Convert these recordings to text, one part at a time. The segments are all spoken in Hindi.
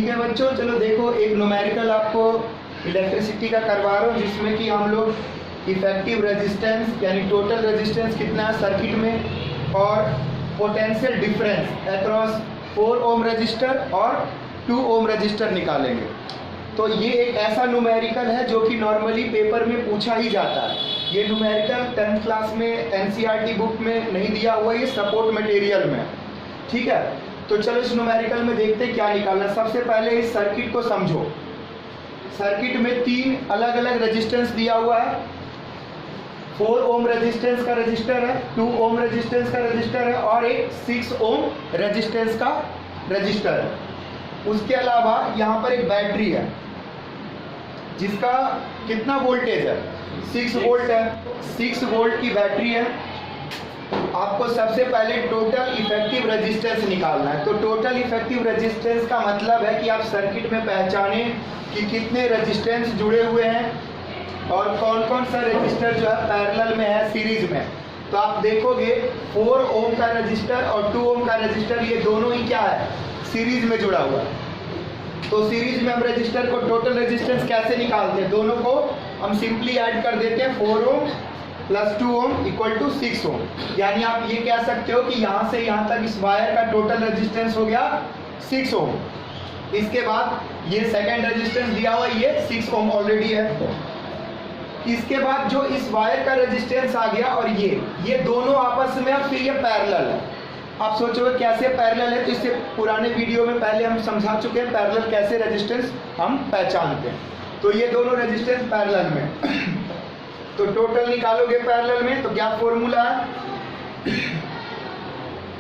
ठीक है बच्चों, चलो देखो एक न्यूमेरिकल आपको इलेक्ट्रिसिटी का करवा रहा हूँ जिसमें कि हम लोग इफेक्टिव रेजिस्टेंस यानी टोटल रेजिस्टेंस कितना है सर्किट में और potential difference across 4 ohm resistor और 2 ओम रजिस्टर निकालेंगे। तो ये एक ऐसा न्यूमेरिकल है जो कि नॉर्मली पेपर में पूछा ही जाता है। ये न्यूमेरिकल 10th क्लास में एनसीईआरटी बुक में नहीं दिया हुआ, ये सपोर्ट मटेरियल में, ठीक है। तो चलो इस न्यूमेरिकल में देखते हैं क्या निकालना। सबसे पहले इस सर्किट को समझो। सर्किट में 3 अलग अलग रेजिस्टेंस दिया हुआ है। 4 ओम रेजिस्टेंस का रजिस्टर है, 2 ओम रेजिस्टेंस का रजिस्टर है और एक 6 ओम रेजिस्टेंस का रजिस्टर है। उसके अलावा यहाँ पर एक बैटरी है जिसका कितना वोल्टेज है, 6 वोल्ट है। 6 वोल्ट की बैटरी है। आपको सबसे पहले टोटल इफेक्टिव रेजिस्टेंस निकालना है। तो टोटल इफेक्टिव रेजिस्टेंस का मतलब है कि आप सर्किट में पहचानें कि कितने रेजिस्टेंस जुड़े हुए हैं और कौन कौन सा रेजिस्टर जो है पैरेलल में है, सीरीज में। तो आप देखोगे 4 ओम का रजिस्टर और 2 ओम का रजिस्टर, ये दोनों ही क्या है, सीरीज में जुड़ा हुआ है। तो सीरीज में हम रजिस्टर को टोटल रेजिस्टेंस कैसे निकालते हैं, दोनों को हम सिंपली ऐड कर देते हैं। 4 ohm plus 2 ohm equal to 6 ohm. यानी आप ये कह सकते हो कि यहाँ से यहाँ तक इस वायर का टोटल रेजिस्टेंस हो गया 6 ओम। इसके बाद ये सेकेंड रेजिस्टेंस दिया हुआ, ये 6 ओम ऑलरेडी है। इसके बाद जो इस वायर का रेजिस्टेंस आ गया और ये दोनों आपस में अब फिर ये पैरेलल है। आप सोचोगे कैसे पैरेलल है, तो इससे पुराने वीडियो में पहले हम समझा चुके हैं पैरेलल कैसे रेजिस्टेंस हम पहचानते हैं। तो ये दोनों रेजिस्टेंस पैरेलल में तो टोटल निकालोगे पैरेलल में तो क्या फॉर्मूला है,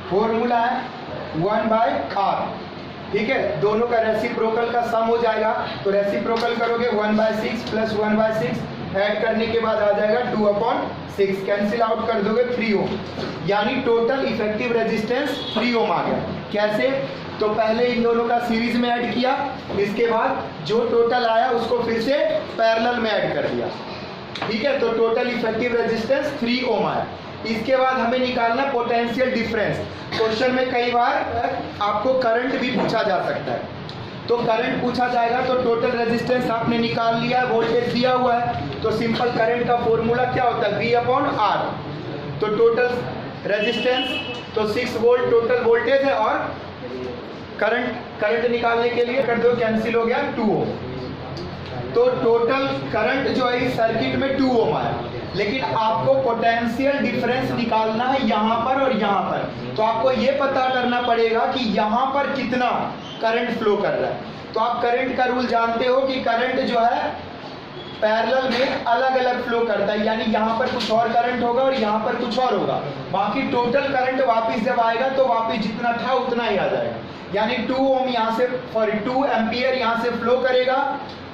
फॉर्मूला है 1/r, ठीक है। दोनों का रेसिप्रोकल का सम हो जाएगा, तो रेसिप्रोकल करोगे 1/6 प्लस 1/6 ऐड करने के बाद आ जाएगा 2/6, कैंसिल आउट कर दोगे 3 ओम। यानी टोटल इफेक्टिव रेजिस्टेंस 3 ओम आ गया। कैसे, तो पहले इन दोनों का सीरीज में ऐड किया, इसके बाद जो टोटल आया उसको फिर से पैरेलल में ऐड कर दिया, ठीक है। तो टोटल इफेक्टिव रेजिस्टेंस 3 ओम आया। इसके बाद हमें निकालना पोटेंशियल डिफरेंस। क्वेश्चन में कई बार आपको करंट भी पूछा जा सकता है, तो करंट पूछा जाएगा तो टोटल रेजिस्टेंस आपने निकाल लिया, वोल्टेज दिया हुआ है, तो सिंपल करंट का फॉर्मूला क्या होता है, V/R। तो टोटल रेजिस्टेंस तो 6 वोल्ट टोटल वोल्टेज है और करंट निकालने के लिए कर दो, कैंसिल हो गया 2 ओम। तो टोटल करंट जो है इस सर्किट में 2 ओम आया, लेकिन आपको पोटेंशियल डिफरेंस निकालना है यहाँ पर और यहाँ पर। तो आपको ये पता करना पड़ेगा कि यहाँ पर कितना करंट फ्लो कर रहा है। तो आप करंट का रूल जानते हो कि करंट जो है पैरेलल में अलग अलग फ्लो करता है, यानी यहाँ पर कुछ और करंट होगा और यहाँ पर कुछ और होगा। बाकी टोटल करंट वापस जब आएगा तो वापस जितना था उतना ही आ जाएगा। यानी 2 ओम यहाँ से 2 एम्पियर यहाँ से फ्लो करेगा,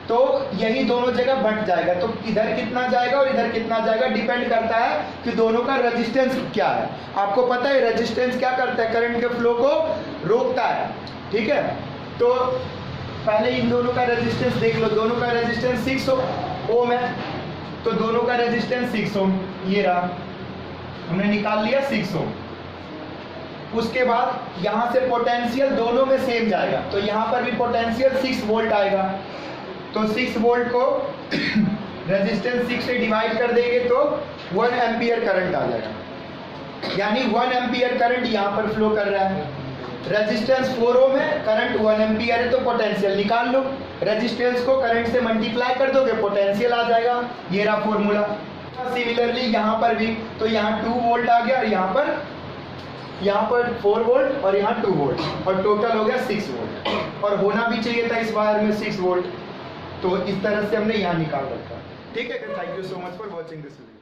तो यही दोनों जगह बंट जाएगा। तो इधर कितना जाएगा और इधर कितना जाएगा, डिपेंड करता है कि दोनों का रेजिस्टेंस क्या है। आपको पता है रेजिस्टेंस क्या करता है, करंट के फ्लो को रोकता है, ठीक है। तो पहले इन दोनों का रेजिस्टेंस देख लो। दोनों का रेजिस्टेंस 6 ओम है, तो दोनों का रेजिस्टेंस 6 ओम, ये रहा, हमने निकाल लिया 6 ओम। उसके बाद यहाँ से पोटेंशियल दोनों में सेम जाएगा, तो यहाँ पर भी पोटेंशियल 6 वोल्ट आएगा। तो 6 वोल्ट को रेजिस्टेंस 6 से डिवाइड कर देंगे तो 1 एम्पियर करंट आ जाएगा। यानी 1 एम्पियर करंट यहाँ पर फ्लो कर रहा है। रेजिस्टेंस 4 ओम है, करंट 1 एम्पियर है, तो पोटेंशियल निकाल लो। रेजिस्टेंस को करंट से मल्टीप्लाई कर दोगे, पोटेंशियल आ जाएगा। ये रहा फॉर्मूला। सिमिलरली यहाँ पर भी, तो यहाँ 2 वोल्ट आ गया और यहाँ पर 4 वोल्ट और यहाँ 2 वोल्ट और टोटल हो गया 6 वोल्ट। और होना भी चाहिए था इस वायर में 6 वोल्ट। तो इस तरह से हमने यहाँ निकाल रखा, ठीक है। Thank you so much for watching this video.